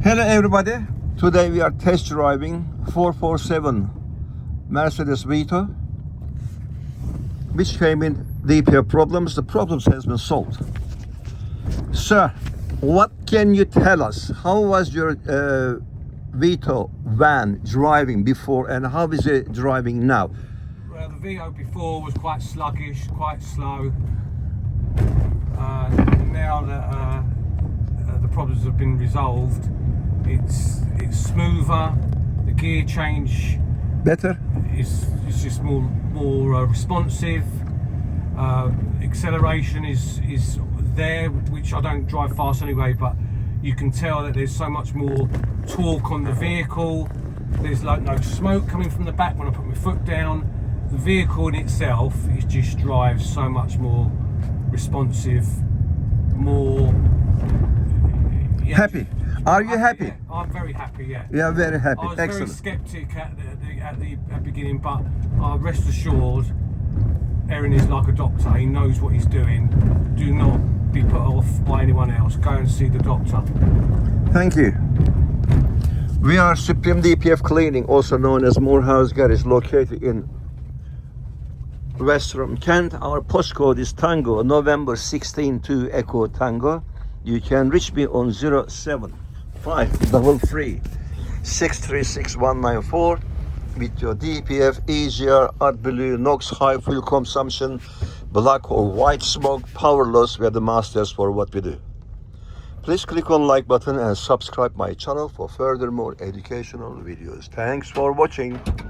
Hello everybody, today we are test driving 447 Mercedes Vito, which came in DPF problems. The problems has been solved. Sir, what can you tell us? How was your Vito van driving before and how is it driving now? Well, the Vito before was quite sluggish, quite slow. Now that the problems have been resolved, it's smoother. The gear change Better? is just more responsive. Acceleration is there, which I don't drive fast anyway, but you can tell that there's so much more torque on the vehicle. There's like no smoke coming from the back when I put my foot down. The vehicle in itself, it just drives so much more responsive, more Happy? Are you happy? Yeah. I'm very happy, yeah. Yeah, very happy. I was Excellent. very sceptic at the beginning, but rest assured, Erin is like a doctor. He knows what he's doing. Do not be put off by anyone else. Go and see the doctor. Thank you. We are Supreme DPF Cleaning, also known as Moorhouse Garage, located in Westerham, Kent. Our postcode is Tango, November 16 to Echo Tango. You can reach me on 07533 636 194 with your DPF, EGR, AdBlue, NOx, high fuel consumption, black or white smoke, power loss. We are the masters for what we do. Please click on like button and subscribe my channel for further more educational videos. Thanks for watching.